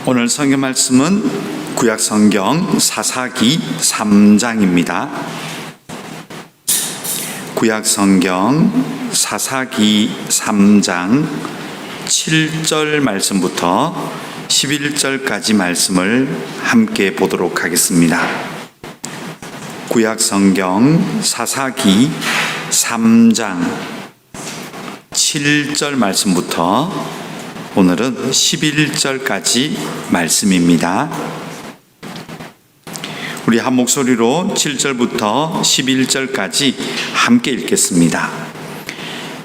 오늘 성경 말씀은 구약 성경 사사기 3장입니다. 구약 성경 사사기 3장 7절 말씀부터 11절까지 말씀을 함께 보도록 하겠습니다. 구약 성경 사사기 3장 7절 말씀부터 오늘은 11절까지 말씀입니다. 우리 한 목소리로 7절부터 11절까지 함께 읽겠습니다.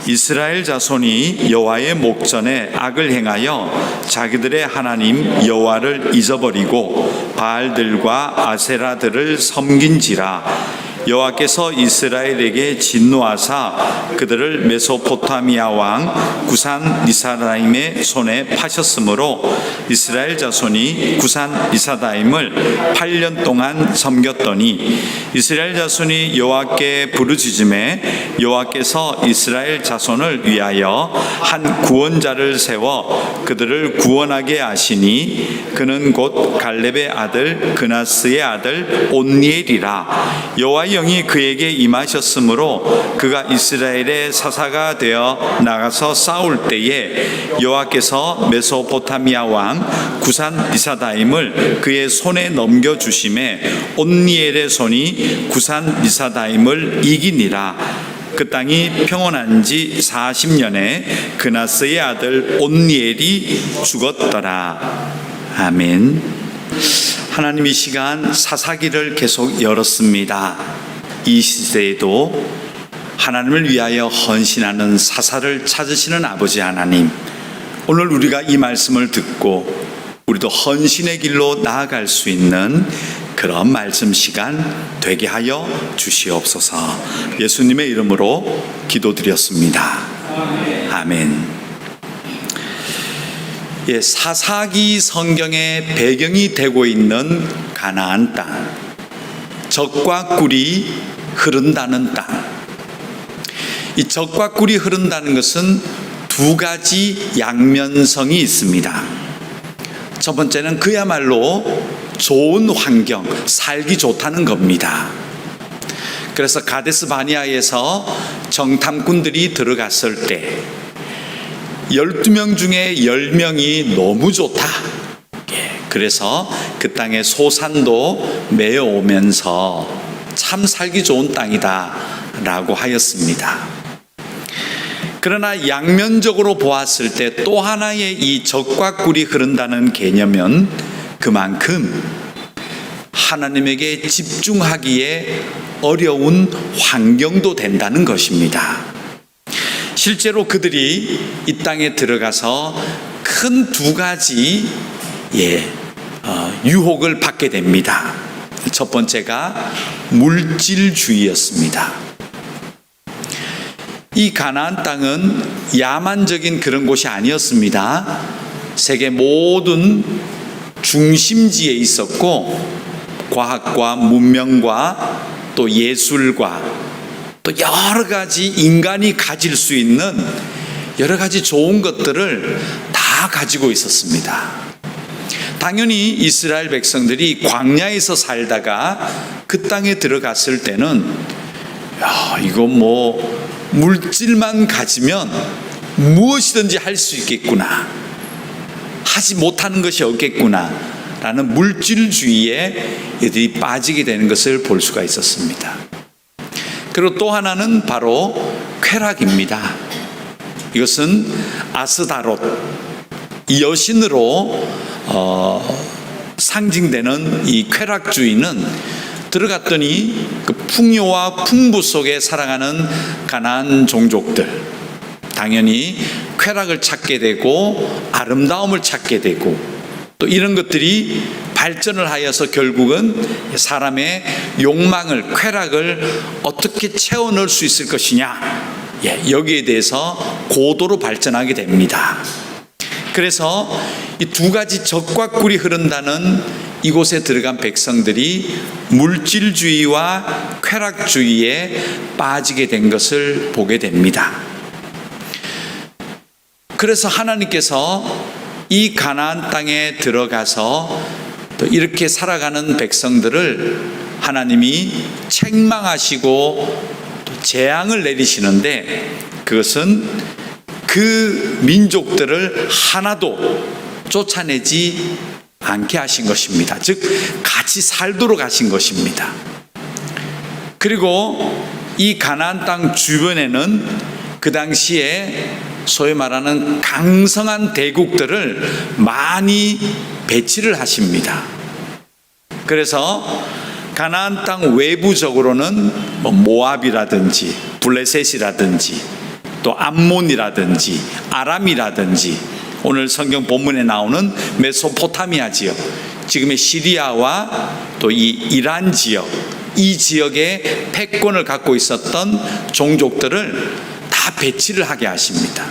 이스라엘 자손이 여호와의 목전에 악을 행하여 자기들의 하나님 여호와를 잊어버리고 바알들과 아세라들을 섬긴지라. 여호와께서 이스라엘에게 진노하사 그들을 메소포타미아 왕 구산 리사다임의 손에 파셨으므로 이스라엘 자손이 구산 리사다임을 8년 동안 섬겼더니 이스라엘 자손이 여호와께 부르짖음에 여호와께서 이스라엘 자손을 위하여 한 구원자를 세워 그들을 구원하게 하시니 그는 곧 갈렙의 아들 그나스의 아들 온니엘이라. 여호와의 영이 그에게 임하셨으므로 그가 이스라엘의 사사가 되어 나가서 싸울 때에 여호와께서 메소포타미아 왕 구산 리사다임을 그의 손에 넘겨주심에 온니엘의 손이 구산 리사다임을 이기니라. 그 땅이 평온한 지 40년에 그나스의 아들 온니엘이 죽었더라. 아멘. 하나님 이 시간 사사기를 계속 열었습니다. 이 시대에도 하나님을 위하여 헌신하는 사사를 찾으시는 아버지 하나님, 오늘 우리가 이 말씀을 듣고 우리도 헌신의 길로 나아갈 수 있는 그런 말씀 시간 되게 하여 주시옵소서. 예수님의 이름으로 기도드렸습니다. 아멘. 사사기 성경의 배경이 되고 있는 가나안 땅, 젖과 꿀이 흐른다는 땅. 이 젖과 꿀이 흐른다는 것은 두 가지 양면성이 있습니다. 첫 번째는 그야말로 좋은 환경, 살기 좋다는 겁니다. 그래서 가데스 바니아에서 정탐꾼들이 들어갔을 때 12명 중에 10명이 너무 좋다. 그래서 그 땅에 소산도 메어오면서 참 살기 좋은 땅이다 라고 하였습니다. 그러나 양면적으로 보았을 때 또 하나의 이 젖과 꿀이 흐른다는 개념은 그만큼 하나님에게 집중하기에 어려운 환경도 된다는 것입니다. 실제로 그들이 이 땅에 들어가서 큰 두 가지 유혹을 받게 됩니다. 첫 번째가 물질주의였습니다. 이 가나안 땅은 야만적인 그런 곳이 아니었습니다. 세계 모든 중심지에 있었고 과학과 문명과 또 예술과 또 여러 가지 인간이 가질 수 있는 여러 가지 좋은 것들을 다 가지고 있었습니다. 당연히 이스라엘 백성들이 광야에서 살다가 그 땅에 들어갔을 때는 이거 물질만 가지면 무엇이든지 할 수 있겠구나, 하지 못하는 것이 없겠구나 라는 물질주의에 이들이 빠지게 되는 것을 볼 수가 있었습니다. 그리고 또 하나는 바로 쾌락입니다. 이것은 아스다롯, 이 여신으로 상징되는 이 쾌락주의는 들어갔더니 그 풍요와 풍부 속에 살아가는 가나안 종족들, 당연히 쾌락을 찾게 되고 아름다움을 찾게 되고 또 이런 것들이 발전을 하여서 결국은 사람의 욕망을, 쾌락을 어떻게 채워 넣을 수 있을 것이냐, 여기에 대해서 고도로 발전하게 됩니다. 그래서 이 두 가지 젖과 꿀이 흐른다는 이곳에 들어간 백성들이 물질주의와 쾌락주의에 빠지게 된 것을 보게 됩니다. 그래서 하나님께서 이 이 가나안 땅에 들어가서 또 이렇게 살아가는 백성들을 하나님이 책망하시고 또 재앙을 내리시는데, 그것은 그 민족들을 하나도 쫓아내지 않게 하신 것입니다. 즉 같이 살도록 하신 것입니다. 그리고 이 가나안 땅 주변에는 그 당시에 소위 말하는 강성한 대국들을 많이 배치를 하십니다. 그래서 가나안 땅 외부적으로는 모압이라든지 블레셋이라든지 또 암몬이라든지 아람이라든지 오늘 성경 본문에 나오는 메소포타미아 지역, 지금의 시리아와 또 이 이란 지역, 이 지역에 패권을 갖고 있었던 종족들을 다 배치를 하게 하십니다.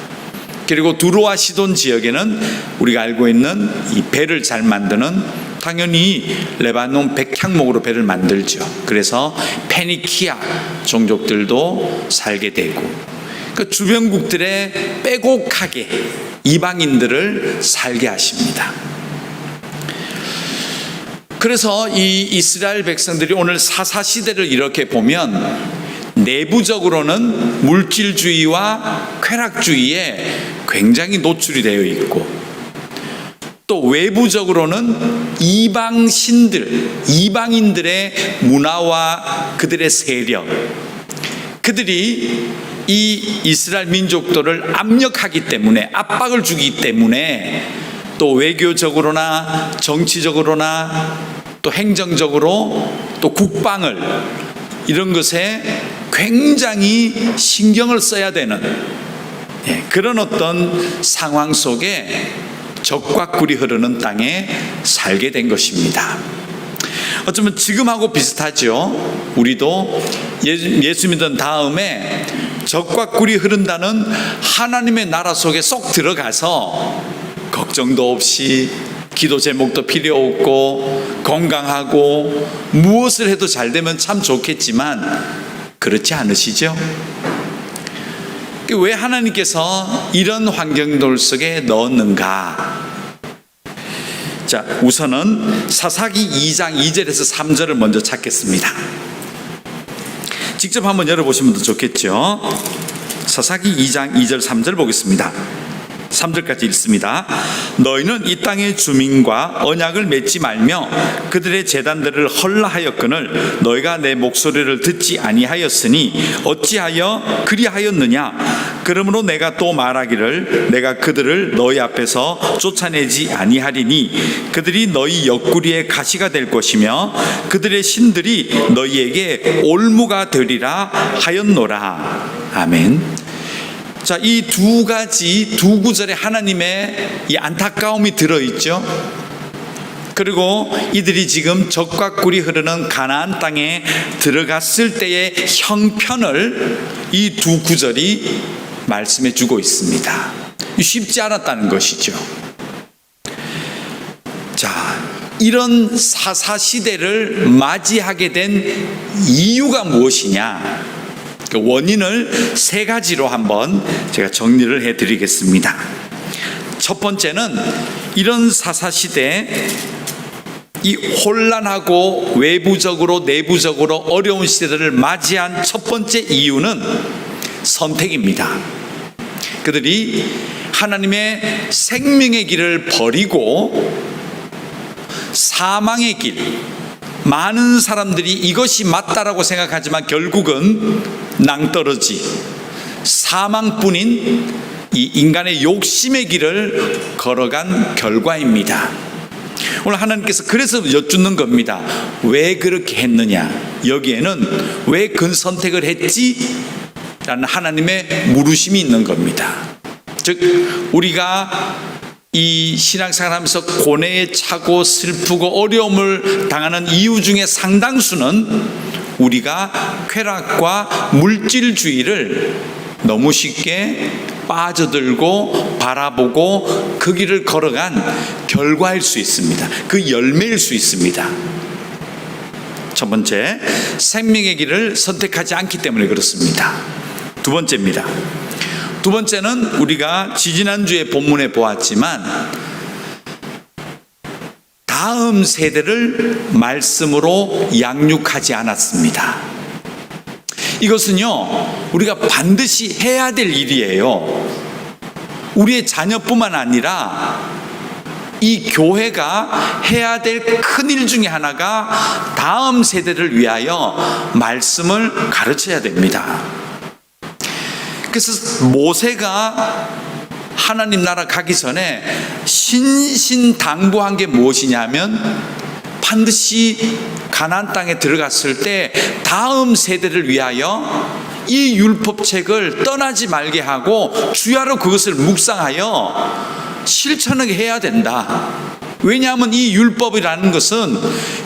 그리고 두로와 시돈 지역에는 우리가 알고 있는 이 배를 잘 만드는, 당연히 레바논 백향목으로 배를 만들죠. 그래서 페니키아 종족들도 살게 되고, 그 주변국들에 빼곡하게 이방인들을 살게 하십니다. 그래서 이 이스라엘 백성들이 오늘 사사시대를 이렇게 보면 내부적으로는 물질주의와 쾌락주의에 굉장히 노출이 되어 있고, 또 외부적으로는 이방인들의 문화와 그들의 세력, 그들이 이 이스라엘 민족들을 압력하기 때문에, 압박을 주기 때문에 또 외교적으로나 정치적으로나 또 행정적으로 또 국방을 이런 것에 굉장히 신경을 써야 되는 그런 어떤 상황 속에 적과 꿀이 흐르는 땅에 살게 된 것입니다. 어쩌면 지금하고 비슷하죠. 우리도 예수 믿은 다음에 적과 꿀이 흐른다는 하나님의 나라 속에 쏙 들어가서 걱정도 없이, 기도 제목도 필요 없고, 건강하고, 무엇을 해도 잘 되면 참 좋겠지만 그렇지 않으시죠? 왜 하나님께서 이런 환경들 속에 넣었는가? 자, 우선은 사사기 2장 2절에서 3절을 먼저 찾겠습니다. 직접 한번 열어보시면 더 좋겠죠. 사사기 2장 2절 3절 보겠습니다. 3절까지 읽습니다. 너희는 이 땅의 주민과 언약을 맺지 말며 그들의 제단들을 헐라하였거늘 너희가 내 목소리를 듣지 아니하였으니 어찌하여 그리하였느냐? 그러므로 내가 또 말하기를 내가 그들을 너희 앞에서 쫓아내지 아니하리니 그들이 너희 옆구리에 가시가 될 것이며 그들의 신들이 너희에게 올무가 되리라 하였노라. 아멘. 자, 이 두 구절에 하나님의 이 안타까움이 들어있죠. 그리고 이들이 지금 적과 꿀이 흐르는 가나안 땅에 들어갔을 때의 형편을 이 두 구절이 말씀해 주고 있습니다. 쉽지 않았다는 것이죠. 자, 이런 사사시대를 맞이하게 된 이유가 무엇이냐? 그 원인을 세 가지로 한번 제가 정리를 해드리겠습니다. 첫 번째는 이런 사사시대, 이 혼란하고 외부적으로 내부적으로 어려운 시대를 맞이한 첫 번째 이유는 선택입니다. 그들이 하나님의 생명의 길을 버리고 사망의 길, 많은 사람들이 이것이 맞다라고 생각하지만 결국은 낭떠러지, 사망뿐인 이 인간의 욕심의 길을 걸어간 결과입니다. 오늘 하나님께서 그래서 여쭙는 겁니다. 왜 그렇게 했느냐? 여기에는 왜 그 선택을 했지? 라는 하나님의 물으심이 있는 겁니다. 즉 우리가 이 신앙생활하면서 고뇌에 차고 슬프고 어려움을 당하는 이유 중에 상당수는 우리가 쾌락과 물질주의를 너무 쉽게 빠져들고 바라보고 그 길을 걸어간 결과일 수 있습니다. 그 열매일 수 있습니다. 첫 번째, 생명의 길을 선택하지 않기 때문에 그렇습니다. 두 번째입니다. 두 번째는 우리가 지지난주에 본문에 보았지만 다음 세대를 말씀으로 양육하지 않았습니다. 이것은요, 우리가 반드시 해야 될 일이에요. 우리의 자녀뿐만 아니라 이 교회가 해야 될 큰 일 중에 하나가 다음 세대를 위하여 말씀을 가르쳐야 됩니다. 그래서 모세가 하나님 나라 가기 전에 신신당부한 게 무엇이냐면 반드시 가나안 땅에 들어갔을 때 다음 세대를 위하여 이 율법책을 떠나지 말게 하고 주야로 그것을 묵상하여 실천하게 해야 된다. 왜냐하면 이 율법이라는 것은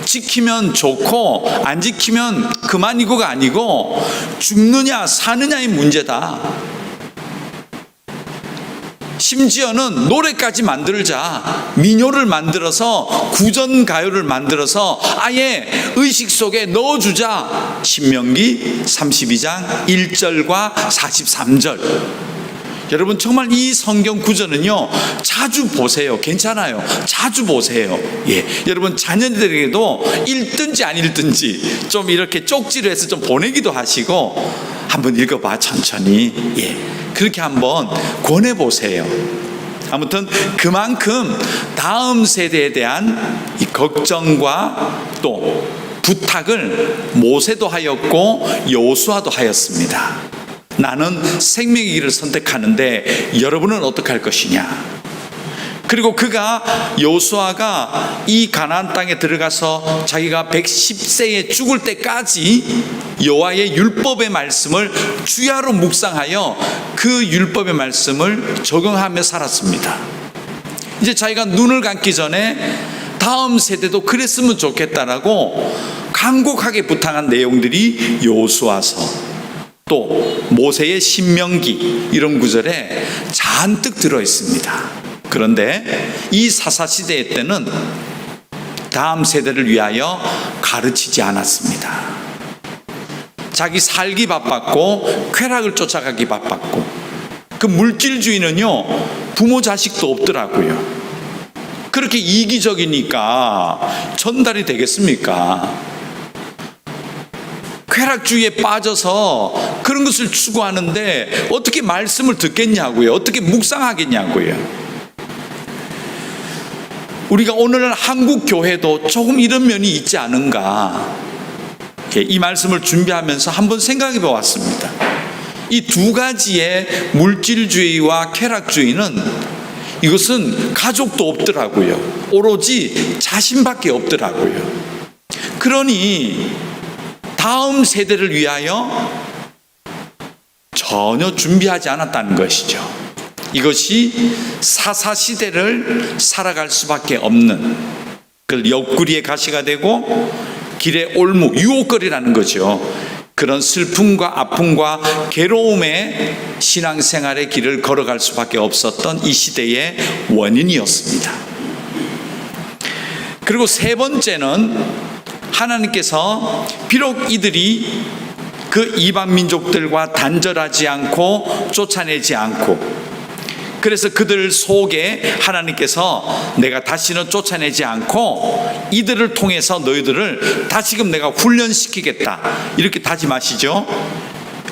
지키면 좋고 안 지키면 그만이고가 아니고 죽느냐 사느냐의 문제다. 심지어는 노래까지 만들자, 민요를 만들어서 구전가요를 만들어서 아예 의식 속에 넣어주자. 신명기 32장 1절과 43절. 여러분 정말 이 성경 구절은요 자주 보세요. 괜찮아요. 자주 보세요. 예, 여러분 자녀들에게도 읽든지 안 읽든지 좀 이렇게 쪽지로 해서 좀 보내기도 하시고 한번 읽어봐 천천히. 예, 그렇게 한번 권해보세요. 아무튼 그만큼 다음 세대에 대한 이 걱정과 또 부탁을 모세도 하였고 여호수아도 하였습니다. 나는 생명의 길을 선택하는데 여러분은 어떻게 할 것이냐. 그리고 여호수아가 이 가나안 땅에 들어가서 자기가 110세에 죽을 때까지 여호와의 율법의 말씀을 주야로 묵상하여 그 율법의 말씀을 적용하며 살았습니다. 이제 자기가 눈을 감기 전에 다음 세대도 그랬으면 좋겠다라고 간곡하게 부탁한 내용들이 여호수아서 또 모세의 신명기 이런 구절에 잔뜩 들어 있습니다. 그런데 이 사사시대 때는 다음 세대를 위하여 가르치지 않았습니다. 자기 살기 바빴고 쾌락을 쫓아가기 바빴고, 그 물질주의는요 부모 자식도 없더라고요. 그렇게 이기적이니까 전달이 되겠습니까? 쾌락주의에 빠져서 그런 것을 추구하는데 어떻게 말씀을 듣겠냐고요. 어떻게 묵상하겠냐고요. 우리가 오늘날 한국 교회도 조금 이런 면이 있지 않은가, 이 말씀을 준비하면서 한번 생각해 보았습니다. 이 두 가지의 물질주의와 쾌락주의는 이것은 가족도 없더라고요. 오로지 자신밖에 없더라고요. 그러니 다음 세대를 위하여 전혀 준비하지 않았다는 것이죠. 이것이 사사시대를 살아갈 수밖에 없는 그 옆구리의 가시가 되고 길의 올무, 유혹거리라는 거죠. 그런 슬픔과 아픔과 괴로움의 신앙생활의 길을 걸어갈 수밖에 없었던 이 시대의 원인이었습니다. 그리고 세 번째는 하나님께서 비록 이들이 그 이방 민족들과 단절하지 않고 쫓아내지 않고, 그래서 그들 속에 하나님께서 내가 다시는 쫓아내지 않고 이들을 통해서 너희들을 다시금 내가 훈련시키겠다 이렇게 다짐하시죠.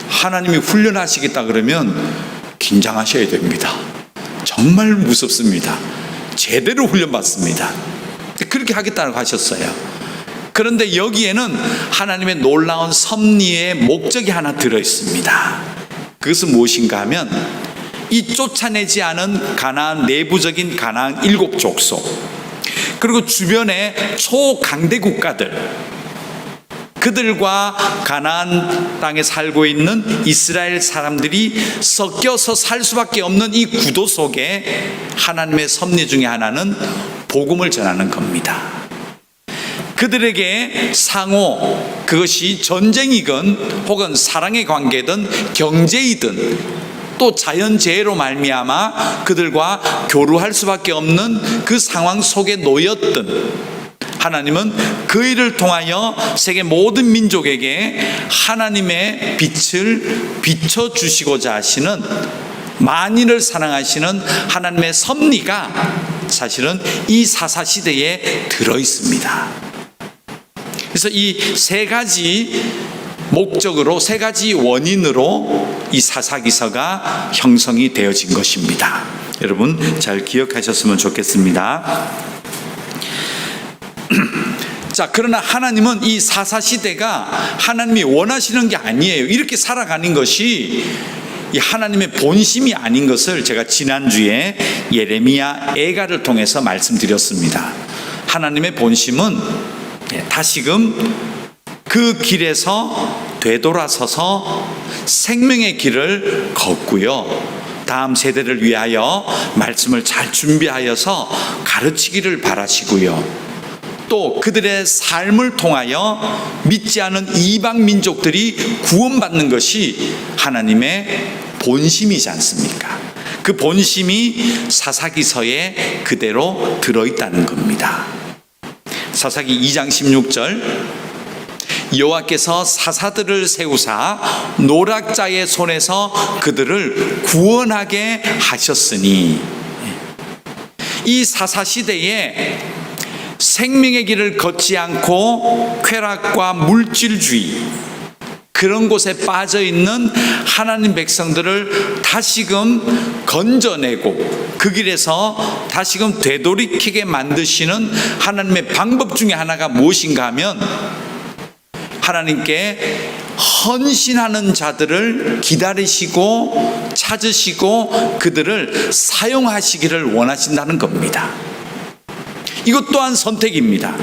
하나님이 훈련하시겠다 그러면 긴장하셔야 됩니다. 정말 무섭습니다. 제대로 훈련받습니다. 그렇게 하겠다고 하셨어요. 그런데 여기에는 하나님의 놀라운 섭리의 목적이 하나 들어 있습니다. 그것은 무엇인가 하면 이 쫓아내지 않은 가나안, 내부적인 가나안 7족속, 그리고 주변의 초강대 국가들, 그들과 가나안 땅에 살고 있는 이스라엘 사람들이 섞여서 살 수밖에 없는 이 구도 속에 하나님의 섭리 중에 하나는 복음을 전하는 겁니다. 그들에게 상호, 그것이 전쟁이건 혹은 사랑의 관계든 경제이든 또 자연재해로 말미암아 그들과 교류할 수밖에 없는 그 상황 속에 놓였던 하나님은 그 일을 통하여 세계 모든 민족에게 하나님의 빛을 비춰주시고자 하시는, 만인을 사랑하시는 하나님의 섭리가 사실은 이 사사시대에 들어있습니다. 그래서 이 세 가지 목적으로, 세 가지 원인으로 이 사사기서가 형성이 되어진 것입니다. 여러분 잘 기억하셨으면 좋겠습니다. 자, 그러나 하나님은 이 사사시대가 하나님이 원하시는 게 아니에요. 이렇게 살아가는 것이 이 하나님의 본심이 아닌 것을 제가 지난주에 예레미야 애가를 통해서 말씀드렸습니다. 하나님의 본심은 다시금 그 길에서 되돌아서서 생명의 길을 걷고요, 다음 세대를 위하여 말씀을 잘 준비하여서 가르치기를 바라시고요, 또 그들의 삶을 통하여 믿지 않은 이방 민족들이 구원받는 것이 하나님의 본심이지 않습니까? 그 본심이 사사기서에 그대로 들어있다는 겁니다. 사사기 2장 16절, 여호와께서 사사들을 세우사 노략자의 손에서 그들을 구원하게 하셨으니, 이 사사시대에 생명의 길을 걷지 않고 쾌락과 물질주의, 그런 곳에 빠져 있는 하나님 백성들을 다시금 건져내고 그 길에서 다시금 되돌이키게 만드시는 하나님의 방법 중에 하나가 무엇인가 하면, 하나님께 헌신하는 자들을 기다리시고 찾으시고 그들을 사용하시기를 원하신다는 겁니다. 이것 또한 선택입니다.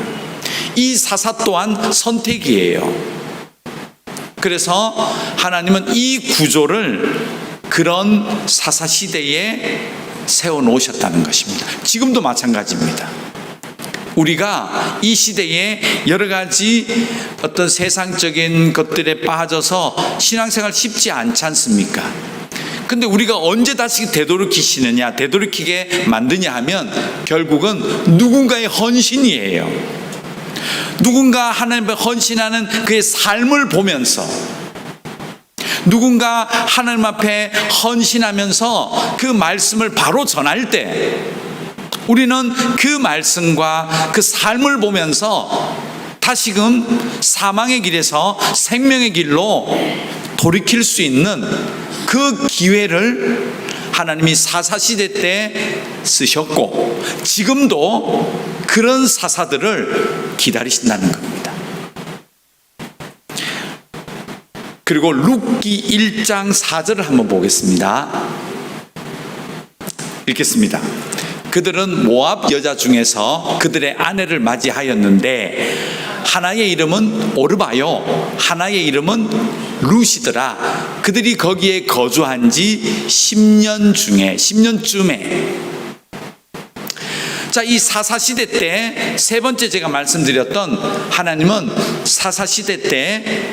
이 사사 또한 선택이에요. 그래서 하나님은 이 구조를 그런 사사 시대에 세워 놓으셨다는 것입니다. 지금도 마찬가지입니다. 우리가 이 시대에 여러 가지 어떤 세상적인 것들에 빠져서 신앙생활 쉽지 않지 않습니까? 근데 우리가 언제 다시 되돌이키시느냐, 되돌이키게 만드냐 하면 결국은 누군가의 헌신이에요. 누군가 하나님께 헌신하는 그의 삶을 보면서, 누군가 하나님 앞에 헌신하면서 그 말씀을 바로 전할 때 우리는 그 말씀과 그 삶을 보면서 다시금 사망의 길에서 생명의 길로 돌이킬 수 있는 그 기회를 하나님이 사사시대 때 쓰셨고, 지금도 그런 사사들을 기다리신다는 겁니다. 그리고 룻기 1장 4절을 한번 보겠습니다. 읽겠습니다. 그들은 모압 여자 중에서 그들의 아내를 맞이하였는데 하나의 이름은 오르바요, 하나의 이름은 룻이더라. 그들이 거기에 거주한 지 10년쯤에. 자, 이 사사시대 때 세 번째 제가 말씀드렸던, 하나님은 사사시대 때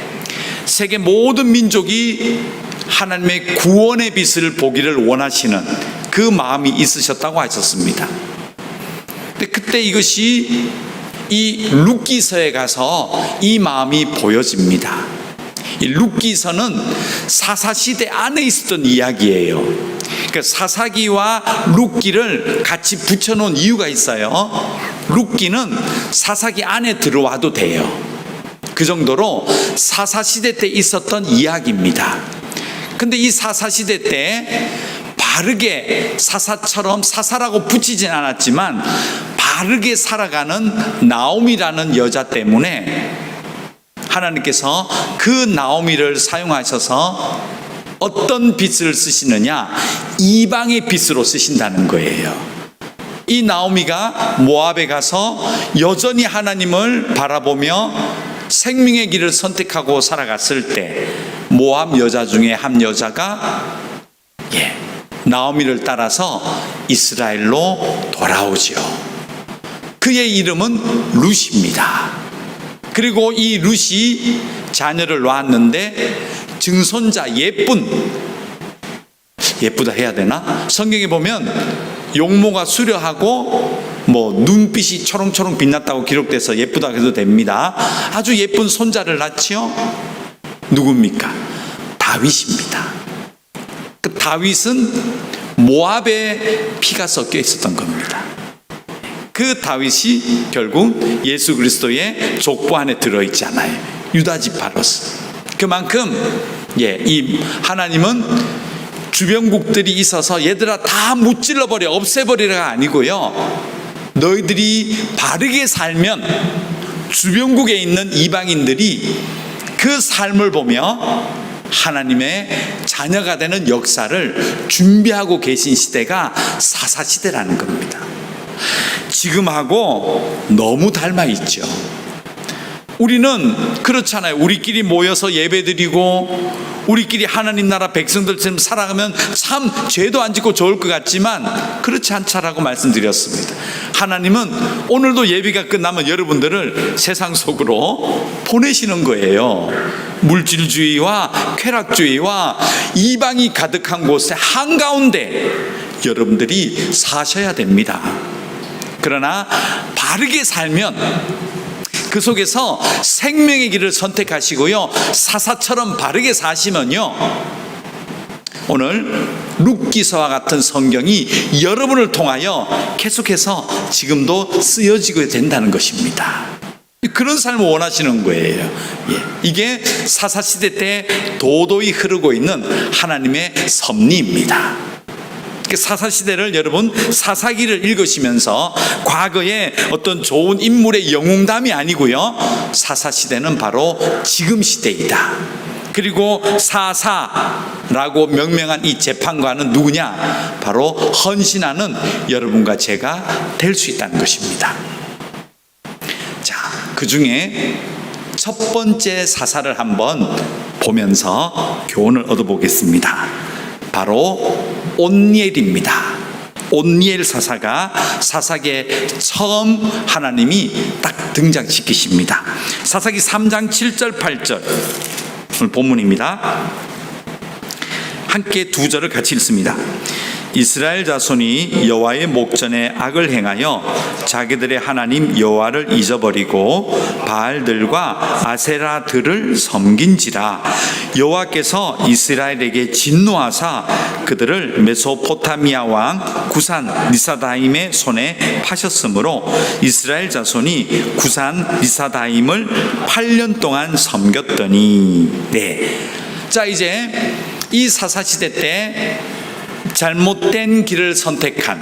세계 모든 민족이 하나님의 구원의 빛을 보기를 원하시는 그 마음이 있으셨다고 하셨습니다. 근데 그때 이것이 이 룻기서에 가서 이 마음이 보여집니다. 이 룻기서는 사사시대 안에 있었던 이야기예요. 그러니까 사사기와 룻기를 같이 붙여놓은 이유가 있어요. 룻기는 사사기 안에 들어와도 돼요. 그 정도로 사사시대 때 있었던 이야기입니다. 근데 이 사사시대 때 바르게 사사처럼, 사사라고 붙이진 않았지만 바르게 살아가는 나오미라는 여자 때문에 하나님께서 그 나오미를 사용하셔서 어떤 빛을 쓰시느냐, 이방의 빛으로 쓰신다는 거예요. 이 나오미가 모압에 가서 여전히 하나님을 바라보며 생명의 길을 선택하고 살아갔을 때 모압 여자 중에 한 여자가 나오미를 따라서 이스라엘로 돌아오죠. 그의 이름은 룻입니다. 그리고 이 룻이 자녀를 낳았는데 증손자, 예쁘다 해야 되나? 성경에 보면 용모가 수려하고 눈빛이 초롱초롱 빛났다고 기록돼서 예쁘다 해도 됩니다. 아주 예쁜 손자를 낳지요. 누굽니까? 다윗입니다. 그 다윗은 모압의 피가 섞여 있었던 겁니다. 그 다윗이 결국 예수 그리스도의 족보 안에 들어있잖아요. 유다 지파로서. 그만큼 이 하나님은 주변국들이 있어서 얘들아 다 무찔러버려, 없애버리라가 아니고요, 너희들이 바르게 살면 주변국에 있는 이방인들이 그 삶을 보며 하나님의 자녀가 되는 역사를 준비하고 계신 시대가 사사시대라는 겁니다. 지금하고 너무 닮아 있죠. 우리는 그렇잖아요. 우리끼리 모여서 예배드리고 우리끼리 하나님 나라 백성들처럼 살아가면 참 죄도 안 짓고 좋을 것 같지만 그렇지 않다라고 말씀드렸습니다. 하나님은 오늘도 예배가 끝나면 여러분들을 세상 속으로 보내시는 거예요. 물질주의와 쾌락주의와 이방이 가득한 곳에 한가운데 여러분들이 사셔야 됩니다. 그러나 바르게 살면 그 속에서 생명의 길을 선택하시고요, 사사처럼 바르게 사시면요, 오늘 룻기서와 같은 성경이 여러분을 통하여 계속해서 지금도 쓰여지게 된다는 것입니다. 그런 삶을 원하시는 거예요. 이게 사사시대 때 도도히 흐르고 있는 하나님의 섭리입니다. 사사시대를 여러분 사사기를 읽으시면서 과거의 어떤 좋은 인물의 영웅담이 아니고요, 사사시대는 바로 지금 시대이다. 그리고 사사라고 명명한 이 재판관은 누구냐? 바로 헌신하는 여러분과 제가 될 수 있다는 것입니다. 자, 그 중에 첫 번째 사사를 한번 보면서 교훈을 얻어보겠습니다. 바로 온니엘입니다. 온니엘 사사가 사사기에 처음 하나님이 딱 등장시키십니다. 사사기 3장 7절 8절 오늘 본문입니다. 함께 두 절을 같이 읽습니다. 이스라엘 자손이 여호와의 목전에 악을 행하여 자기들의 하나님 여호와를 잊어버리고 바알들과 아세라들을 섬긴지라 여호와께서 이스라엘에게 진노하사 그들을 메소포타미아 왕 구산 리사다임의 손에 파셨으므로 이스라엘 자손이 구산 리사다임을 8년 동안 섬겼더니. 자, 이제 이 사사시대 때 잘못된 길을 선택한,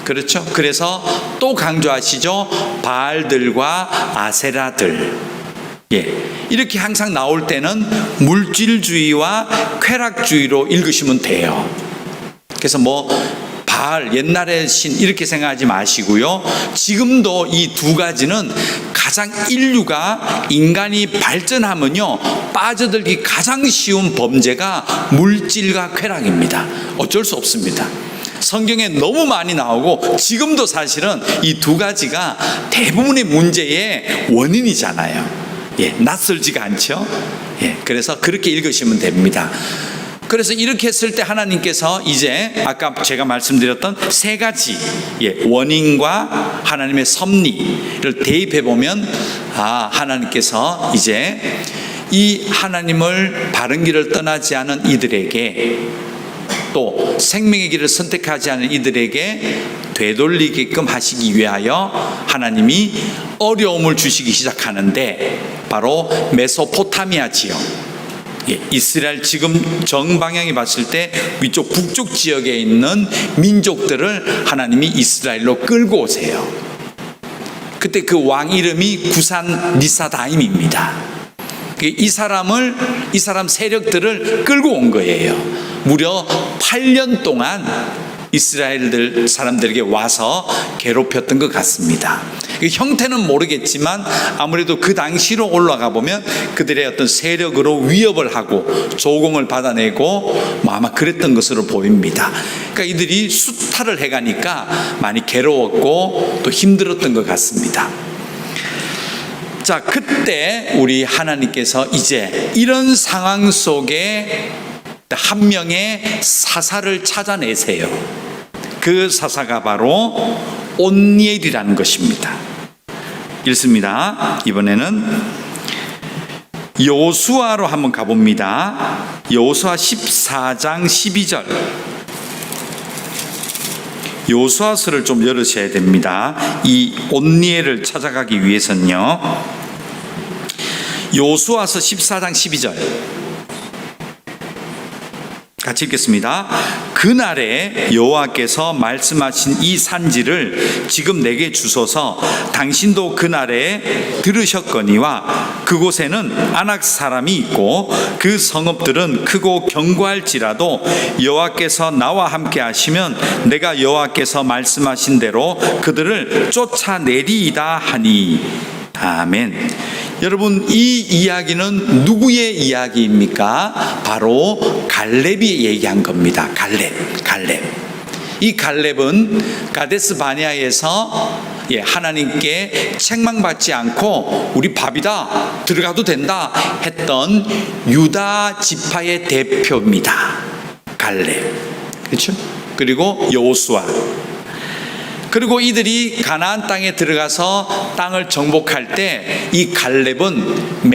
그렇죠? 그래서 또 강조하시죠. 바알들과 아세라들. 이렇게 항상 나올 때는 물질주의와 쾌락주의로 읽으시면 돼요. 그래서 바알, 옛날의 신 이렇게 생각하지 마시고요, 지금도 이 두 가지는 가장 인류가 인간이 발전하면요 빠져들기 가장 쉬운 범죄가 물질과 쾌락입니다. 어쩔 수 없습니다. 성경에 너무 많이 나오고 지금도 사실은 이 두 가지가 대부분의 문제의 원인이잖아요. 낯설지가 않죠. 그래서 그렇게 읽으시면 됩니다. 그래서 이렇게 했을 때 하나님께서 이제 아까 제가 말씀드렸던 세 가지 원인과 하나님의 섭리를 대입해 보면, 하나님께서 이제 이 하나님을 바른 길을 떠나지 않은 이들에게, 또 생명의 길을 선택하지 않은 이들에게 되돌리게끔 하시기 위하여 하나님이 어려움을 주시기 시작하는데, 바로 메소포타미아 지역, 이스라엘 지금 정방향에 봤을 때 위쪽 북쪽 지역에 있는 민족들을 하나님이 이스라엘로 끌고 오세요. 그때 그 왕 이름이 구산 리사다임입니다. 이 사람 세력들을 끌고 온 거예요. 무려 8년 동안 이스라엘들 사람들에게 와서 괴롭혔던 것 같습니다. 형태는 모르겠지만 아무래도 그 당시로 올라가 보면 그들의 어떤 세력으로 위협을 하고 조공을 받아내고 아마 그랬던 것으로 보입니다. 그러니까 이들이 수탈을 해가니까 많이 괴로웠고 또 힘들었던 것 같습니다. 자, 그때 우리 하나님께서 이제 이런 상황 속에 한 명의 사사를 찾아내세요. 그 사사가 바로 온니엘이라는 것입니다. 읽습니다. 이번에는 여호수아로 한번 가봅니다. 여호수아 14장 12절. 여호수아서를 좀 열으셔야 됩니다. 이 온니엘을 찾아가기 위해서는요. 여호수아서 14장 12절 같이 읽겠습니다. 그날에 여호와께서 말씀하신 이 산지를 지금 내게 주소서. 당신도 그날에 들으셨거니와 그곳에는 아낙 사람이 있고 그 성읍들은 크고 견고할지라도 여호와께서 나와 함께 하시면 내가 여호와께서 말씀하신 대로 그들을 쫓아내리이다 하니. 아멘. 여러분, 이 이야기는 누구의 이야기입니까? 바로 갈렙이 얘기한 겁니다. 갈렙. 이 갈렙은 가데스 바네아에서 하나님께 책망받지 않고 우리 밥이다, 들어가도 된다 했던 유다 지파의 대표입니다. 갈렙. 그렇죠? 그리고 여호수아. 그리고 이들이 가나안 땅에 들어가서 땅을 정복할 때 이 갈렙은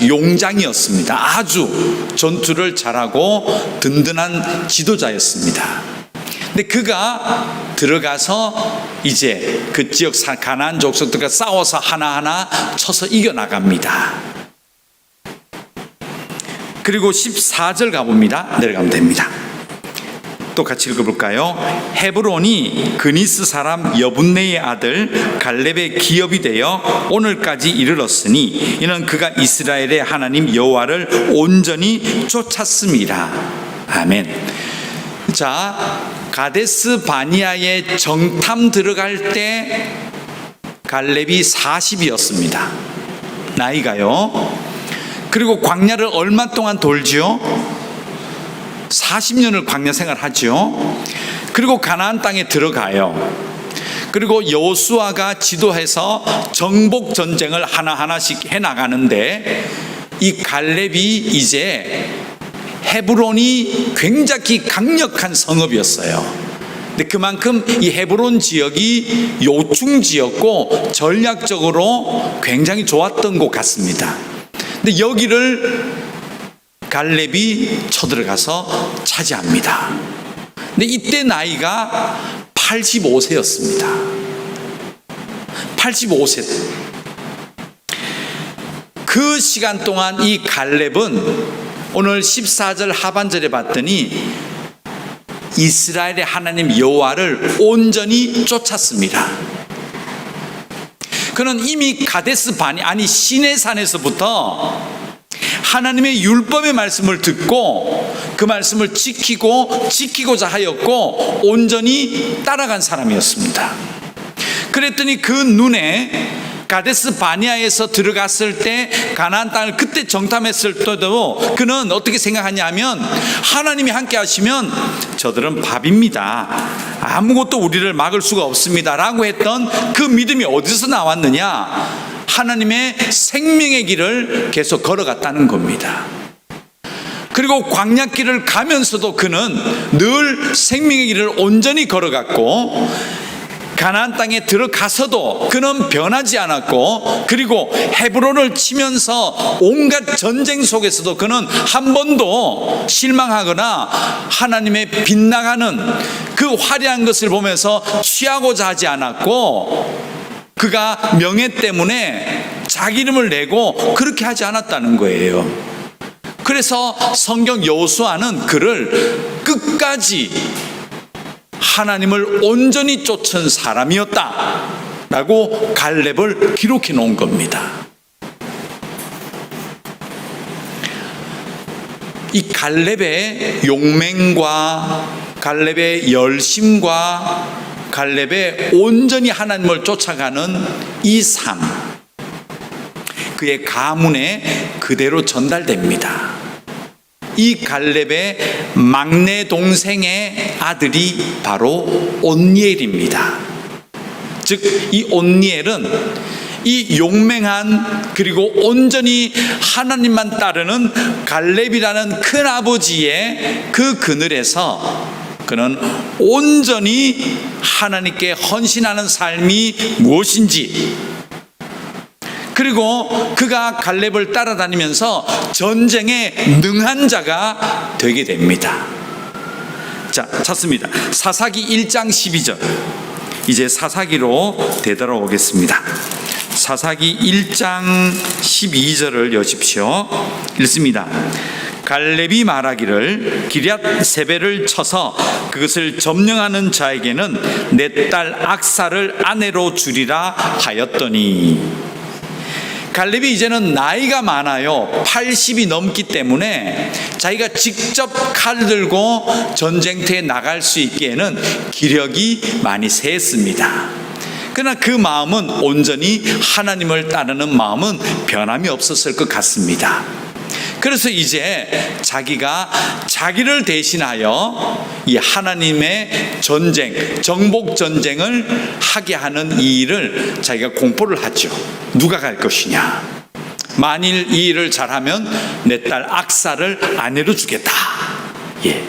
용장이었습니다. 아주 전투를 잘하고 든든한 지도자였습니다. 근데 그가 들어가서 이제 그 지역 가나안 족속들과 싸워서 하나하나 쳐서 이겨나갑니다. 그리고 14절 가봅니다. 내려가면 됩니다. 또 같이 읽어볼까요? 헤브론이 그니스 사람 여분네의 아들 갈렙의 기업이 되어 오늘까지 이르렀으니 이는 그가 이스라엘의 하나님 여호와를 온전히 쫓았습니다. 아멘. 자, 가데스 바니아에 정탐 들어갈 때 갈렙이 40이었습니다. 나이가요. 그리고 광야를 얼마 동안 돌지요? 40년을 광야 생활하죠. 그리고 가나안 땅에 들어가요. 그리고 여호수아가 지도해서 정복 전쟁을 하나하나씩 해나가는데 이 갈렙이 이제 헤브론이 굉장히 강력한 성읍이었어요. 근데 그만큼 이 헤브론 지역이 요충지였고 전략적으로 굉장히 좋았던 곳 같습니다. 근데 여기를 갈렙이 쳐들어가서 차지합니다. 근데 이때 나이가 85세였습니다. 85세. 그 시간 동안 이 갈렙은 오늘 14절 하반절에 봤더니 이스라엘의 하나님 여호와를 온전히 쫓았습니다. 그는 이미 가데스 시내산에서부터 하나님의 율법의 말씀을 듣고 그 말씀을 지키고자 하였고 온전히 따라간 사람이었습니다. 그랬더니 그 눈에 가데스 바네아에서 들어갔을 때 가나안 땅을 그때 정탐했을 때도 그는 어떻게 생각하냐면 하나님이 함께 하시면 저들은 밥입니다. 아무것도 우리를 막을 수가 없습니다 라고 했던 그 믿음이 어디서 나왔느냐? 하나님의 생명의 길을 계속 걸어갔다는 겁니다. 그리고 광야길을 가면서도 그는 늘 생명의 길을 온전히 걸어갔고 가나안 땅에 들어가서도 그는 변하지 않았고 그리고 헤브론을 치면서 온갖 전쟁 속에서도 그는 한 번도 실망하거나 하나님의 빗나가는 그 화려한 것을 보면서 취하고자 하지 않았고 그가 명예 때문에 자기 이름을 내고 그렇게 하지 않았다는 거예요. 그래서 성경 여호수아는 그를 끝까지 하나님을 온전히 쫓은 사람이었다라고 갈렙을 기록해 놓은 겁니다. 이 갈렙의 용맹과 갈렙의 열심과 갈렙의 온전히 하나님을 쫓아가는 이 삶, 그의 가문에 그대로 전달됩니다. 이 갈렙의 막내 동생의 아들이 바로 온니엘입니다. 즉 이 온니엘은 이 용맹한 그리고 온전히 하나님만 따르는 갈렙이라는 큰아버지의 그 그늘에서 그는 온전히 하나님께 헌신하는 삶이 무엇인지, 그리고 그가 갈렙을 따라다니면서 전쟁에 능한 자가 되게 됩니다. 자, 찾습니다. 사사기 1장 12절. 이제 사사기로 되돌아오겠습니다. 사사기 1장 12절을 여십시오. 읽습니다. 갈렙이 말하기를 기럇 세벨을 쳐서 그것을 점령하는 자에게는 내 딸 악사를 아내로 주리라 하였더니, 갈렙이 이제는 나이가 많아요. 80이 넘기 때문에 자기가 직접 칼 들고 전쟁터에 나갈 수 있기에는 기력이 많이 쇠했습니다. 그러나 그 마음은 온전히 하나님을 따르는 마음은 변함이 없었을 것 같습니다. 그래서 이제 자기가 자기를 대신하여 이 하나님의 전쟁, 정복 전쟁을 하게 하는 이 일을 자기가 공포를 하죠. 누가 갈 것이냐. 만일 이 일을 잘하면 내 딸 악사를 아내로 주겠다. 예,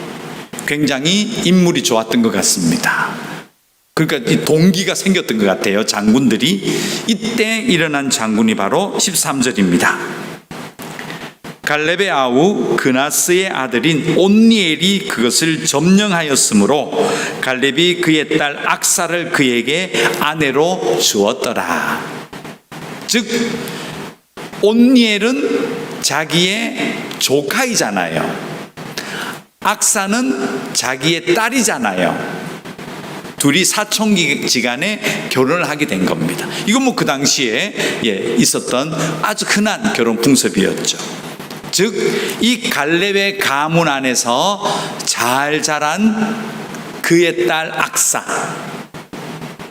굉장히 인물이 좋았던 것 같습니다. 그러니까 이 동기가 생겼던 것 같아요. 장군들이. 이때 일어난 장군이 바로 13절입니다. 갈렙의 아우 그나스의 아들인 온니엘이 그것을 점령하였으므로 갈렙이 그의 딸 악사를 그에게 아내로 주었더라. 즉 온니엘은 자기의 조카이잖아요. 악사는 자기의 딸이잖아요. 둘이 사촌지간에 결혼을 하게 된 겁니다. 이건 뭐 그 당시에 있었던 아주 흔한 결혼 풍습이었죠. 즉 이 갈렙의 가문 안에서 잘 자란 그의 딸 악사,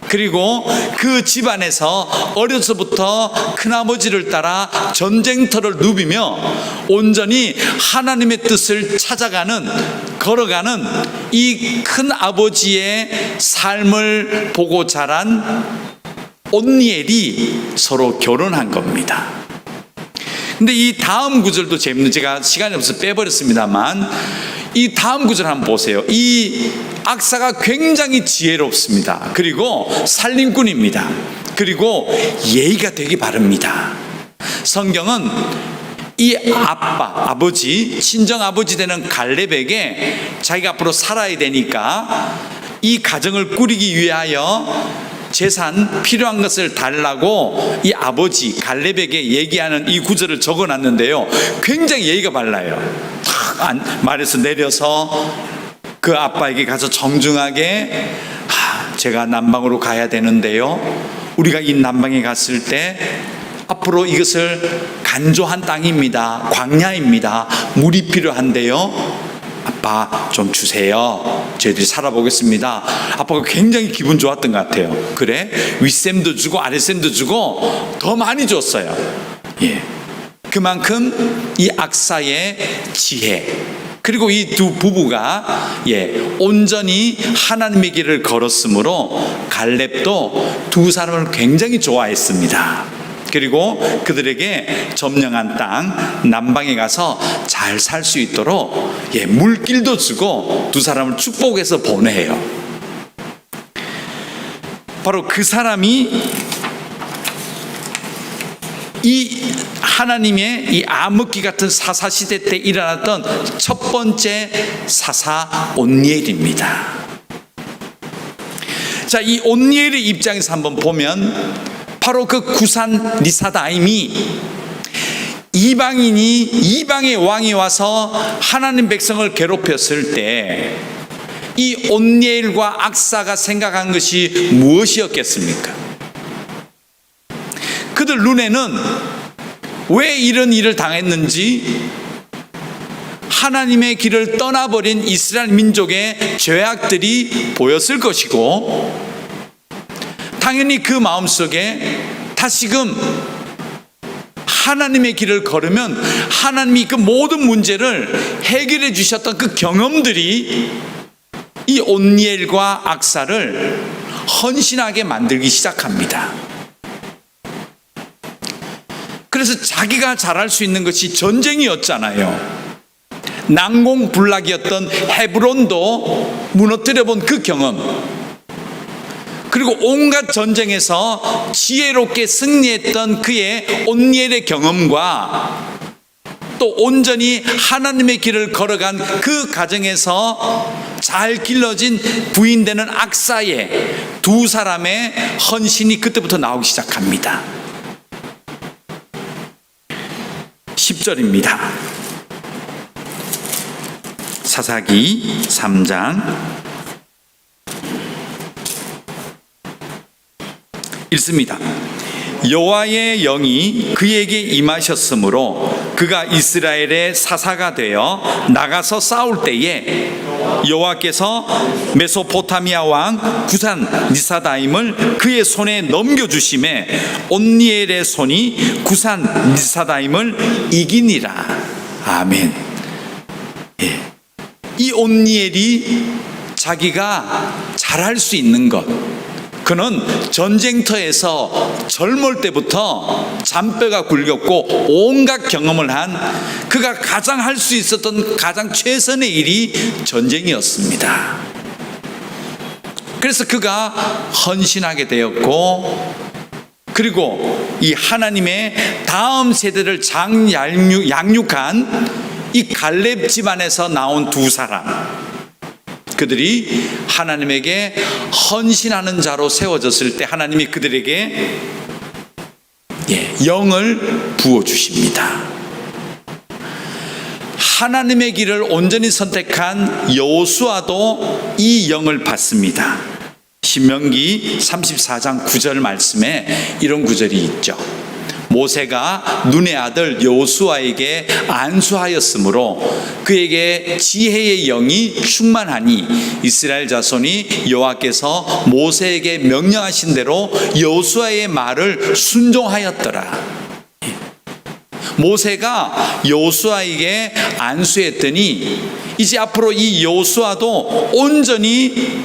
그리고 그 집안에서 어려서부터 큰아버지를 따라 전쟁터를 누비며 온전히 하나님의 뜻을 찾아가는, 걸어가는 이 큰아버지의 삶을 보고 자란 온니엘이 서로 결혼한 겁니다. 근데 이 다음 구절도 재밌는, 제가 시간이 없어서 빼버렸습니다만 이 다음 구절 한번 보세요. 이 악사가 굉장히 지혜롭습니다. 그리고 살림꾼입니다. 그리고 예의가 되게 바릅니다. 성경은 이 아버지, 친정아버지 되는 갈렙에게 자기가 앞으로 살아야 되니까 이 가정을 꾸리기 위하여 재산 필요한 것을 달라고 이 아버지 갈렙에게 얘기하는 이 구절을 적어놨는데요, 굉장히 예의가 발라요. 탁 말에서 내려서 그 아빠에게 가서 정중하게, 제가 남방으로 가야 되는데요, 우리가 이 남방에 갔을 때 앞으로 이것을 간조한 땅입니다. 광야입니다. 물이 필요한데요, 아빠 좀 주세요. 저희들이 살아보겠습니다. 아빠가 굉장히 기분 좋았던 것 같아요. 그래? 윗셈도 주고 아랫셈도 주고 더 많이 줬어요. 예. 그만큼 이 악사의 지혜, 그리고 이 두 부부가 온전히 하나님의 길을 걸었으므로 갈렙도 두 사람을 굉장히 좋아했습니다. 그리고 그들에게 점령한 땅 남방에 가서 잘 살 수 있도록 물길도 주고 두 사람을 축복해서 보내요. 바로 그 사람이 이 하나님의 이 암흑기 같은 사사시대 때 일어났던 첫 번째 사사 온니엘입니다. 자, 이 온니엘의 입장에서 한번 보면 바로 그 구산 리사다임이 이방의 왕이 와서 하나님 백성을 괴롭혔을 때 이 온니엘과 악사가 생각한 것이 무엇이었겠습니까? 그들 눈에는 왜 이런 일을 당했는지, 하나님의 길을 떠나버린 이스라엘 민족의 죄악들이 보였을 것이고, 당연히 그 마음속에 다시금 하나님의 길을 걸으면 하나님이 그 모든 문제를 해결해 주셨던 그 경험들이 이 온니엘과 악사를 헌신하게 만들기 시작합니다. 그래서 자기가 잘할 수 있는 것이 전쟁이었잖아요. 난공불락이었던 헤브론도 무너뜨려 본 그 경험, 그리고 온갖 전쟁에서 지혜롭게 승리했던 그의 온니엘의 경험과 또 온전히 하나님의 길을 걸어간 그 가정에서 잘 길러진 부인되는 악사의 두 사람의 헌신이 그때부터 나오기 시작합니다. 10절입니다. 사사기 3장 읽습니다. 여호와의 영이 그에게 임하셨으므로 그가 이스라엘의 사사가 되어 나가서 싸울 때에 여호와께서 메소포타미아 왕 구산 니사다임을 그의 손에 넘겨주심에 온니엘의 손이 구산 니사다임을 이기니라. 아멘. 예. 이 온니엘이 자기가 잘할 수 있는 것, 그는 전쟁터에서 젊을 때부터 잔뼈가 굵었고 온갖 경험을 한 그가 가장 할 수 있었던 가장 최선의 일이 전쟁이었습니다. 그래서 그가 헌신하게 되었고, 그리고 이 하나님의 다음 세대를 양육한 이 갈렙 집안에서 나온 두 사람, 그들이 하나님에게 헌신하는 자로 세워졌을 때 하나님이 그들에게 영을 부어주십니다. 하나님의 길을 온전히 선택한 여호수아도 이 영을 받습니다. 신명기 34장 9절 말씀에 이런 구절이 있죠. 모세가 눈의 아들 여호수아에게 안수하였으므로 그에게 지혜의 영이 충만하니 이스라엘 자손이 여호와께서 모세에게 명령하신 대로 여호수아의 말을 순종하였더라. 모세가 여호수아에게 안수했더니 이제 앞으로 이 여호수아도 온전히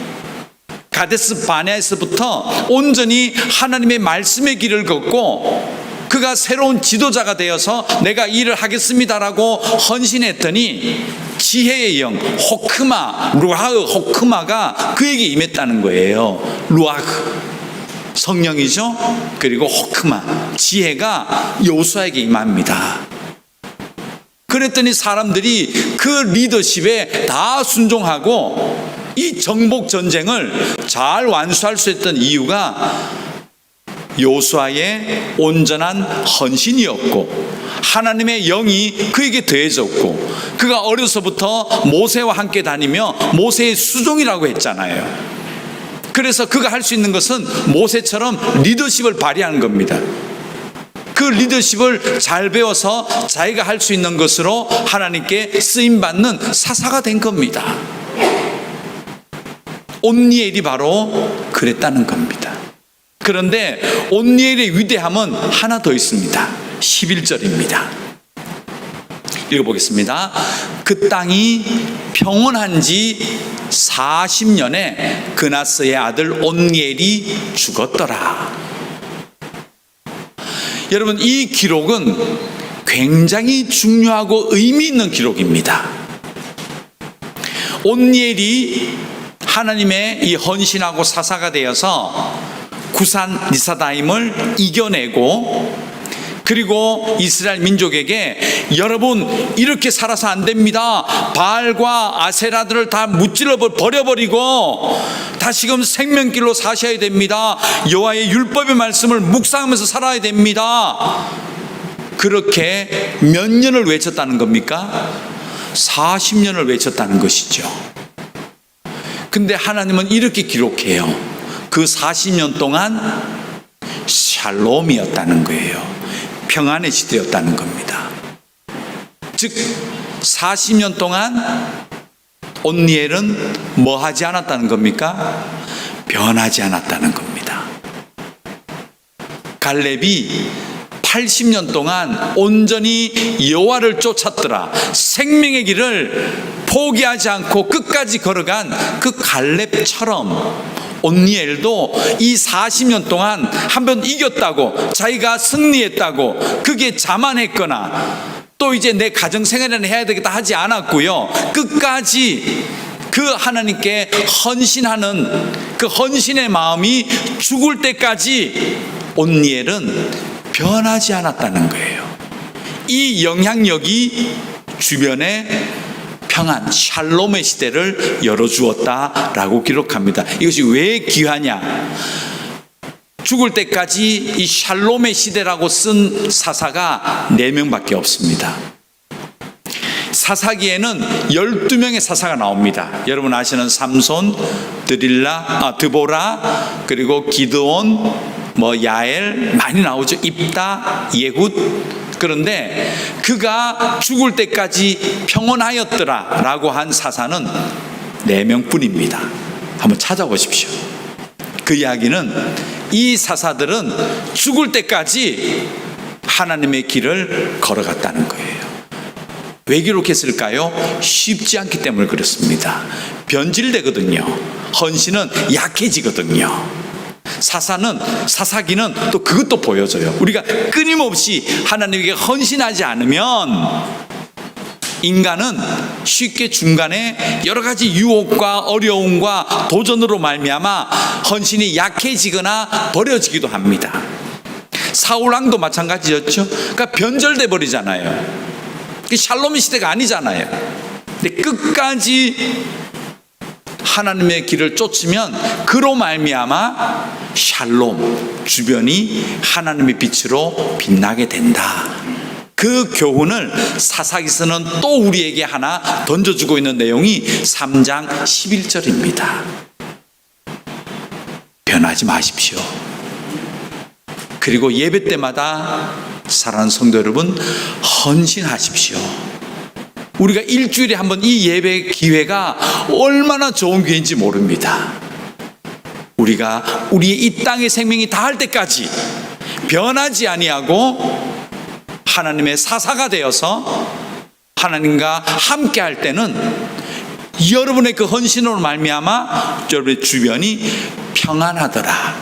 가데스 바네아에서부터 온전히 하나님의 말씀의 길을 걷고 그가 새로운 지도자가 되어서 내가 일을 하겠습니다라고 헌신했더니 지혜의 영 호크마, 루아흐 호크마가 그에게 임했다는 거예요. 루아흐 성령이죠. 그리고 호크마 지혜가 여호수아에게 임합니다. 그랬더니 사람들이 그 리더십에 다 순종하고 이 정복 전쟁을 잘 완수할 수 있던 이유가 여호수아의 온전한 헌신이었고 하나님의 영이 그에게 더해졌고 그가 어려서부터 모세와 함께 다니며 모세의 수종이라고 했잖아요. 그래서 그가 할 수 있는 것은 모세처럼 리더십을 발휘하는 겁니다. 그 리더십을 잘 배워서 자기가 할 수 있는 것으로 하나님께 쓰임받는 사사가 된 겁니다. 온니엘이 바로 그랬다는 겁니다. 그런데 온니엘의 위대함은 하나 더 있습니다. 11절입니다. 읽어보겠습니다. 그 땅이 평온한 지 40년에 그나스의 아들 온니엘이 죽었더라. 여러분, 이 기록은 굉장히 중요하고 의미 있는 기록입니다. 온니엘이 하나님의 이 헌신하고 사사가 되어서 구산 니사다임을 이겨내고 그리고 이스라엘 민족에게 여러분 이렇게 살아서 안 됩니다. 바알과 아세라들을 다 무찔러 버려버리고 다시금 생명길로 사셔야 됩니다. 여호와의 율법의 말씀을 묵상하면서 살아야 됩니다. 그렇게 몇 년을 외쳤다는 겁니까? 40년을 외쳤다는 것이죠. 근데 하나님은 이렇게 기록해요. 그 40년 동안 샬롬이었다는 거예요. 평안의 시대였다는 겁니다. 즉 40년 동안 온니엘은 뭐 하지 않았다는 겁니까? 변하지 않았다는 겁니다. 갈렙이 80년 동안 온전히 여호와를 쫓았더라. 생명의 길을 포기하지 않고 끝까지 걸어간 그 갈렙처럼 온니엘도 이 40년 동안 한번 이겼다고 자기가 승리했다고 그게 자만했거나 또 이제 내 가정생활을 해야 되겠다 하지 않았고요. 끝까지 그 하나님께 헌신하는 그 헌신의 마음이 죽을 때까지 온니엘은 변하지 않았다는 거예요. 이 영향력이 주변에 평안, 샬롬의 시대를 열어주었다라고 기록합니다. 이것이 왜 귀하냐? 죽을 때까지 이 샬롬의 시대라고 쓴 사사가 4명밖에 없습니다. 사사기에는 12명의 사사가 나옵니다. 여러분 아시는 삼손, 드보라, 그리고 기드온, 야엘 많이 나오죠. 입다, 예훗. 그런데 그가 죽을 때까지 평온하였더라 라고 한 사사는 4명뿐입니다. 한번 찾아보십시오. 그 이야기는 이 사사들은 죽을 때까지 하나님의 길을 걸어갔다는 거예요. 왜 기록했을까요? 쉽지 않기 때문에 그렇습니다. 변질되거든요. 헌신은 약해지거든요. 사사기는 또 그것도 보여줘요. 우리가 끊임없이 하나님에게 헌신하지 않으면 인간은 쉽게 중간에 여러 가지 유혹과 어려움과 도전으로 말미암아 헌신이 약해지거나 버려지기도 합니다. 사울왕도 마찬가지였죠. 그러니까 변절돼 버리잖아요. 샬롬의 시대가 아니잖아요. 근데 끝까지 하나님의 길을 쫓으면 그로 말미암아 샬롬, 주변이 하나님의 빛으로 빛나게 된다. 그 교훈을 사사기서는 또 우리에게 하나 던져주고 있는 내용이 3장 11절입니다. 변하지 마십시오. 그리고 예배 때마다 사랑하는 성도 여러분, 헌신하십시오. 우리가 일주일에 한 번 이 예배 기회가 얼마나 좋은 기회인지 모릅니다. 우리가 우리의 이 땅의 생명이 다할 때까지 변하지 아니하고 하나님의 사사가 되어서 하나님과 함께 할 때는 여러분의 그 헌신으로 말미암아 여러분의 주변이 평안하더라,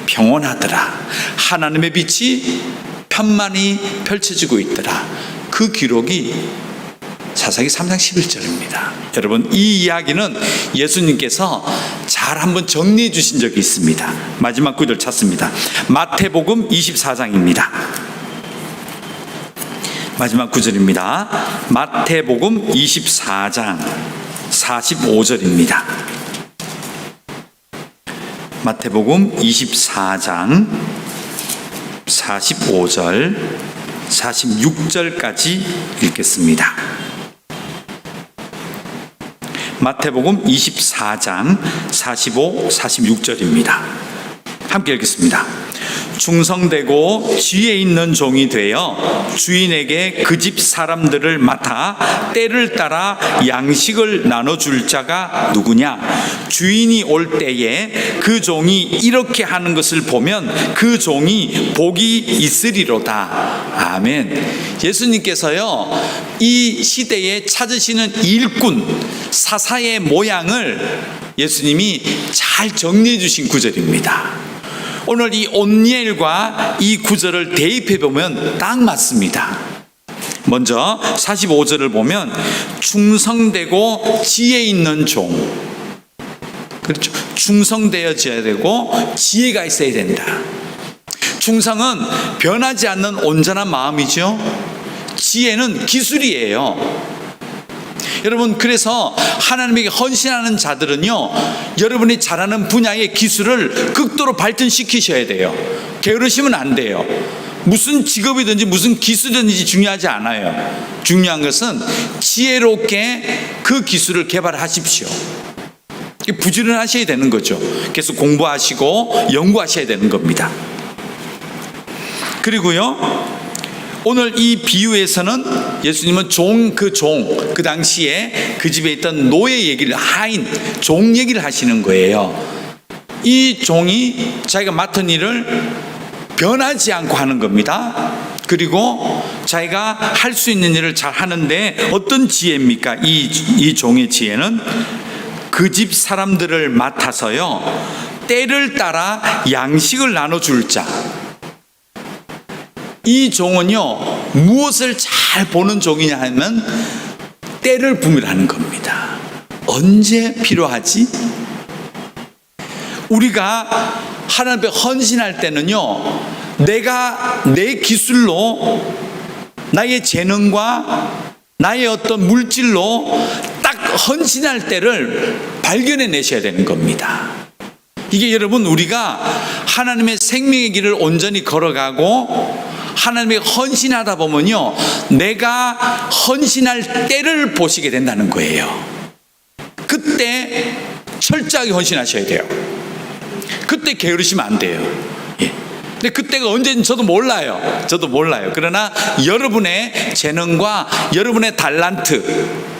평온하더라, 하나님의 빛이 편만히 펼쳐지고 있더라. 그 기록이 사사기 3장 11절입니다. 여러분, 이 이야기는 예수님께서 잘 한번 정리해 주신 적이 있습니다. 마지막 구절 찾습니다. 마태복음 24장입니다. 마지막 구절입니다. 마태복음 24장 45절입니다. 마태복음 24장 45절 46절까지 읽겠습니다. 마태복음 24장 45, 46절입니다. 함께 읽겠습니다. 충성되고 지혜 있는 종이 되어 주인에게 그 집 사람들을 맡아 때를 따라 양식을 나눠줄 자가 누구냐? 주인이 올 때에 그 종이 이렇게 하는 것을 보면 그 종이 복이 있으리로다. 아멘. 예수님께서요, 이 시대에 찾으시는 일꾼, 사사의 모양을 예수님이 잘 정리해 주신 구절입니다. 오늘 이 온니엘과 이 구절을 대입해 보면 딱 맞습니다. 먼저 45절을 보면 충성되고 지혜 있는 종, 그렇죠? 충성되어져야 되고 지혜가 있어야 된다. 충성은 변하지 않는 온전한 마음이죠. 지혜는 기술이에요. 여러분, 그래서 하나님에게 헌신하는 자들은요, 여러분이 잘하는 분야의 기술을 극도로 발전시키셔야 돼요. 게으르시면 안 돼요. 무슨 직업이든지 무슨 기술이든지 중요하지 않아요. 중요한 것은 지혜롭게 그 기술을 개발하십시오. 부지런하셔야 되는 거죠. 계속 공부하시고 연구하셔야 되는 겁니다. 그리고요, 오늘 이 비유에서는 예수님은 그 당시에 그 집에 있던 노예 얘기를, 하인, 종 얘기를 하시는 거예요. 이 종이 자기가 맡은 일을 변하지 않고 하는 겁니다. 그리고 자기가 할 수 있는 일을 잘 하는데 어떤 지혜입니까? 이 종의 지혜는 그 집 사람들을 맡아서요, 때를 따라 양식을 나눠줄 자. 이 종은요, 무엇을 잘 보는 종이냐 하면 때를 분별하는 겁니다. 언제 필요하지? 우리가 하나님 앞에 헌신할 때는요, 내가 내 기술로 나의 재능과 나의 어떤 물질로 딱 헌신할 때를 발견해 내셔야 되는 겁니다. 이게 여러분, 우리가 하나님의 생명의 길을 온전히 걸어가고 하나님의 헌신하다 보면요, 내가 헌신할 때를 보시게 된다는 거예요. 그때 철저하게 헌신하셔야 돼요. 그때 게으르시면 안 돼요. 예. 근데 그때가 언제인지 저도 몰라요. 그러나 여러분의 재능과 여러분의 달란트,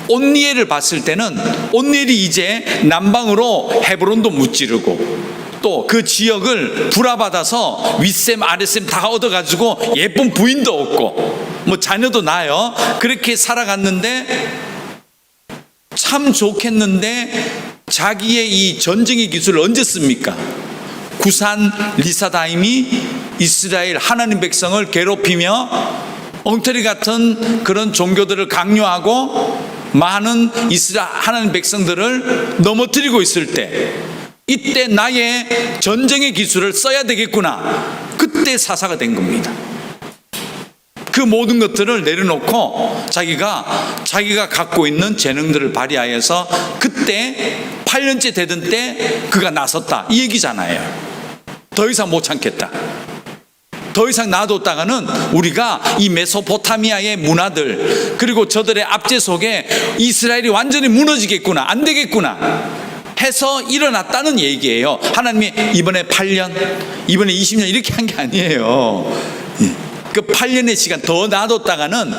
온니엘을 봤을 때는 온니엘이 이제 남방으로 헤브론도 무찌르고 또 그 지역을 불화받아서 윗셈 아랫셈 다 얻어가지고 예쁜 부인도 얻고 뭐 자녀도 낳아요. 그렇게 살아갔는데 참 좋겠는데 자기의 이 전쟁의 기술을 언제 씁니까? 구산 리사다임이 이스라엘 하나님 백성을 괴롭히며 엉터리 같은 그런 종교들을 강요하고 많은 이스라엘 하나님 백성들을 넘어뜨리고 있을 때, 이때 나의 전쟁의 기술을 써야 되겠구나. 그때 사사가 된 겁니다. 그 모든 것들을 내려놓고 자기가 갖고 있는 재능들을 발휘하여서 그때 8년째 되던 때 그가 나섰다, 이 얘기잖아요. 더 이상 못 참겠다. 더 이상 놔뒀다가는 우리가 이 메소포타미아의 문화들, 그리고 저들의 압제 속에 이스라엘이 완전히 무너지겠구나, 안 되겠구나 해서 일어났다는 얘기예요. 하나님이 이번에 8년, 이번에 20년 이렇게 한 게 아니에요. 그 8년의 시간 더 놔뒀다가는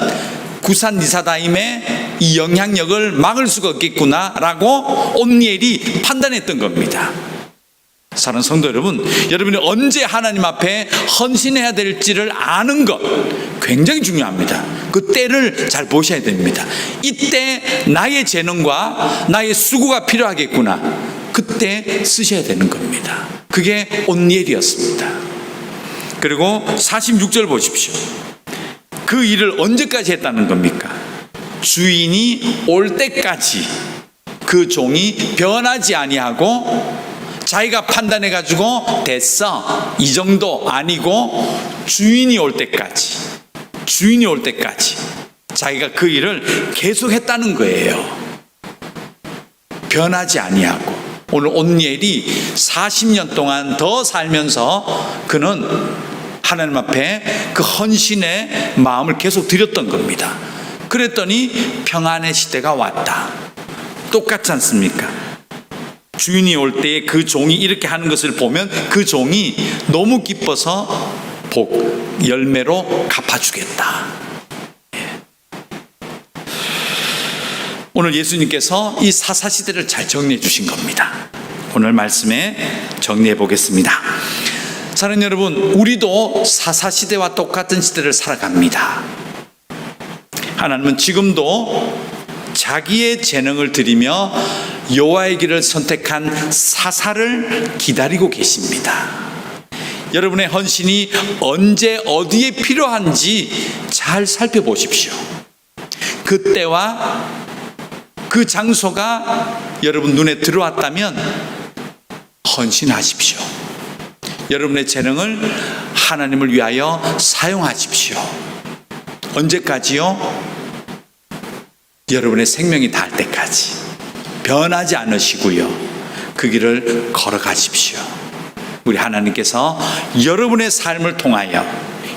구산 리사다임의 이 영향력을 막을 수가 없겠구나라고 온니엘이 판단했던 겁니다. 사랑하는 성도 여러분, 여러분이 언제 하나님 앞에 헌신해야 될지를 아는 것 굉장히 중요합니다. 그 때를 잘 보셔야 됩니다. 이때 나의 재능과 나의 수고가 필요하겠구나, 그때 쓰셔야 되는 겁니다. 그게 온니엘이었습니다. 그리고 46절 보십시오. 그 일을 언제까지 했다는 겁니까? 주인이 올 때까지 그 종이 변하지 아니하고, 자기가 판단해 가지고 됐어, 이 정도 아니고 주인이 올 때까지 자기가 그 일을 계속 했다는 거예요. 변하지 아니하고. 오늘 온니엘이 40년 동안 더 살면서 그는 하나님 앞에 그 헌신의 마음을 계속 드렸던 겁니다. 그랬더니 평안의 시대가 왔다. 똑같지 않습니까? 주인이 올 때에 그 종이 이렇게 하는 것을 보면 그 종이 너무 기뻐서 열매로 갚아주겠다. 오늘 예수님께서 이 사사시대를 잘 정리해 주신 겁니다. 오늘 말씀에 정리해 보겠습니다. 사랑하는 여러분, 우리도 사사시대와 똑같은 시대를 살아갑니다. 하나님은 지금도 자기의 재능을 드리며 여호와의 길을 선택한 사사를 기다리고 계십니다. 여러분의 헌신이 언제 어디에 필요한지 잘 살펴보십시오. 그때와 그 장소가 여러분 눈에 들어왔다면 헌신하십시오. 여러분의 재능을 하나님을 위하여 사용하십시오. 언제까지요? 여러분의 생명이 닿을 때까지 변하지 않으시고요, 그 길을 걸어가십시오. 우리 하나님께서 여러분의 삶을 통하여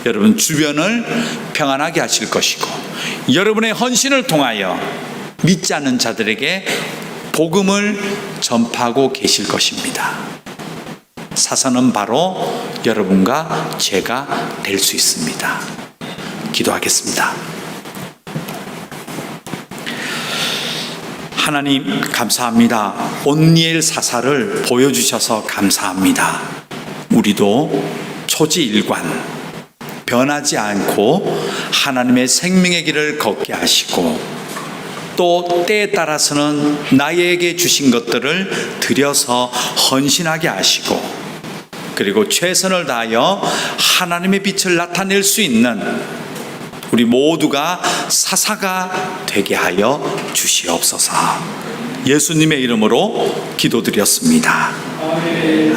여러분 주변을 평안하게 하실 것이고, 여러분의 헌신을 통하여 믿지 않는 자들에게 복음을 전파하고 계실 것입니다. 사사는 바로 여러분과 제가 될 수 있습니다. 기도하겠습니다. 하나님 감사합니다. 온니엘 사사를 보여주셔서 감사합니다. 우리도 초지일관 변하지 않고 하나님의 생명의 길을 걷게 하시고, 또 때에 따라서는 나에게 주신 것들을 드려서 헌신하게 하시고, 그리고 최선을 다하여 하나님의 빛을 나타낼 수 있는 우리 모두가 사사가 되게 하여 주시옵소서. 예수님의 이름으로 기도드렸습니다. 아멘.